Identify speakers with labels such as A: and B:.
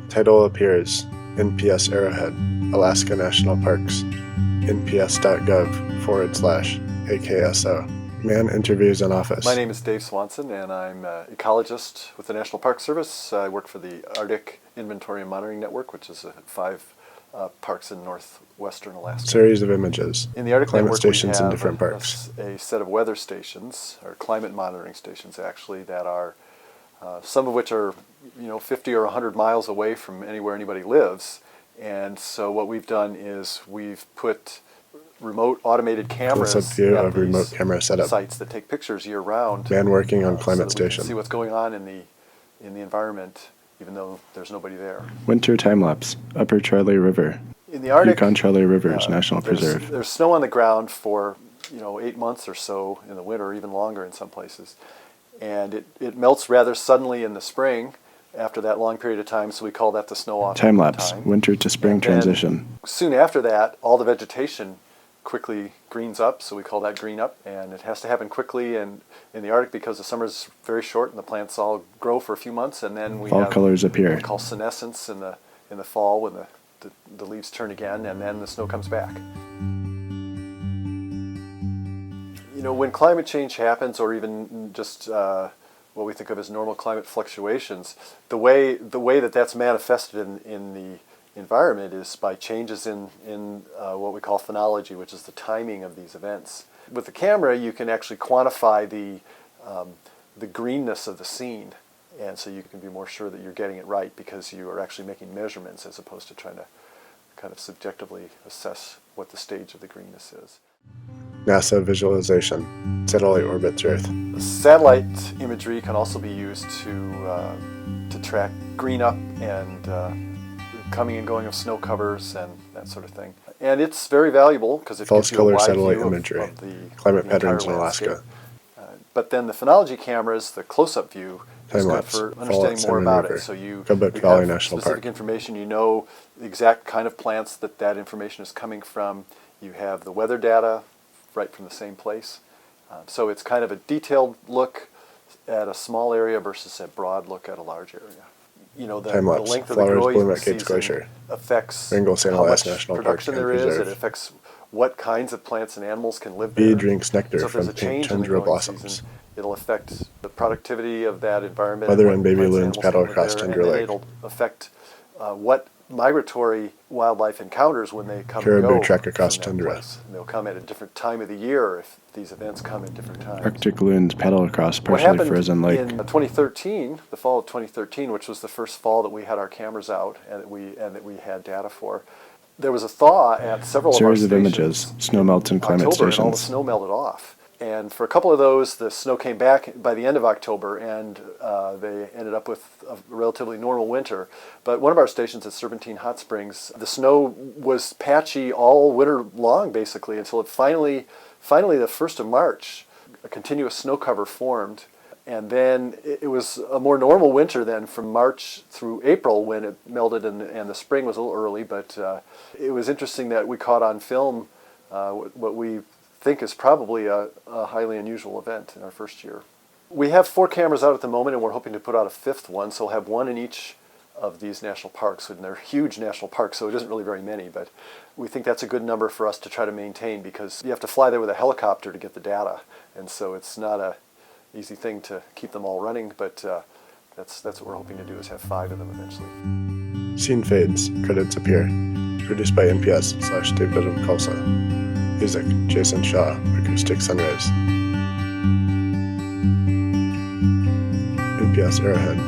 A: Title appears: NPS Arrowhead, Alaska National Parks, nps.gov/AKSO. Man interviews in office.
B: My name is Dave Swanson, and I'm an ecologist with the National Park Service. I work for the Arctic Inventory and Monitoring Network, which is 5 parks in northwestern Alaska.
A: Series of images.
B: In the Arctic
A: Climate
B: Network,
A: stations
B: we
A: in
B: have
A: different parks.
B: a set of weather stations, or climate monitoring stations, actually, that are some of which are 50 or 100 miles away from anywhere anybody lives. And so what we've done is we've put remote automated cameras
A: Close-up view
B: at
A: of
B: these
A: remote camera setup.
B: sites that take pictures year-round.
A: Man working on
B: so
A: climate
B: that we can
A: station.
B: see what's going on in the environment, even though there's nobody there.
A: Winter time-lapse. Upper Charlie River.
B: In the Arctic,
A: Yukon-Charlie Rivers National
B: there's
A: Preserve.
B: There's snow on the ground for 8 months or so in the winter, even longer in some places. And it melts rather suddenly in the spring after that long period of time, so we call that the snow-off
A: Time-lapse.
B: time.
A: Winter to spring
B: And then
A: transition.
B: soon after that, all the vegetation quickly greens up, so we call that green up, and it has to happen quickly and in the Arctic because the summer's very short and the plants all grow for a few months, and then we
A: Fall
B: have
A: colors appear.
B: what we call senescence in the fall when the leaves turn again, and then the snow comes back. When climate change happens, or even just what we think of as normal climate fluctuations, the way that's manifested in the environment is by changes in what we call phenology, which is the timing of these events. With the camera, you can actually quantify the greenness of the scene, and so you can be more sure that you're getting it right because you are actually making measurements as opposed to trying to kind of subjectively assess what the stage of the greenness is.
A: NASA visualization. Satellite orbits Earth.
B: Satellite imagery can also be used to track green up and coming and going of snow covers and that sort of thing. And it's very valuable because it
A: False
B: gives you a
A: color
B: wide
A: satellite
B: view
A: imagery.
B: of the
A: Climate
B: entire
A: patterns in
B: landscape.
A: Alaska.
B: But then the phenology cameras, the close-up view, is good
A: Time-lapse.
B: for
A: Fall
B: understanding
A: at
B: more
A: Salmon
B: about
A: River.
B: it. So you
A: Kobuk Valley
B: have
A: National
B: specific
A: Park.
B: information. You know the exact kind of plants that information is coming from. You have the weather data right from the same place. So it's kind of a detailed look at a small area versus a broad look at a large area. The
A: Time-lapse.
B: length of the
A: Flowers
B: growing
A: bloom at Gates
B: season
A: Glacier.
B: affects
A: Wrangell St.
B: how
A: Elias
B: much
A: National Park
B: production
A: and
B: there is.
A: Preserve.
B: It affects what kinds of plants and animals can live
A: Bee
B: there.
A: drinks nectar
B: So if there's
A: from
B: a
A: pink
B: change in the
A: tundra
B: growing
A: blossoms.
B: season, it'll affect the productivity of that environment.
A: Mother
B: what
A: and baby
B: plants
A: loons
B: animals
A: paddle
B: can live
A: across
B: there,
A: Tundra
B: and then
A: Lake.
B: it'll affect what migratory wildlife encounters when they come
A: Caribou
B: and go
A: trek across
B: from that
A: tundra.
B: place. And they'll come at a different time of the year if these events come at different times.
A: Arctic loons paddle across
B: What
A: partially
B: happened
A: frozen lake.
B: in 2013, the fall of 2013, which was the first fall that we had our cameras out and that we had data for, there was a thaw at sevevel of our
A: Series of
B: stations.
A: images. Snow melts in climate
B: October, and all the
A: stations.
B: snow melted off. And for a couple of those, the snow came back by the end of October, and they ended up with a relatively normal winter. But one of our stations at Serpentine Hot Springs, the snow was patchy all winter long, basically, until finally the 1st of March, a continuous snow cover formed. And then it was a more normal winter then from March through April when it melted, and the spring was a little early. But it was interesting that we caught on film what we think is probably a highly unusual event in our first year. We have 4 cameras out at the moment, and we're hoping to put out a 5th one, so we'll have one in each of these national parks, and they're huge national parks, so it isn't really very many, but we think that's a good number for us to try to maintain because you have to fly there with a helicopter to get the data, and so it's not an easy thing to keep them all running, but that's what we're hoping to do, is have 5 of them eventually. Scene fades, credits appear. Produced by NPS/David Swanson. Music, Jason Shaw, Acoustic Sunrise. NPS Arrowhead.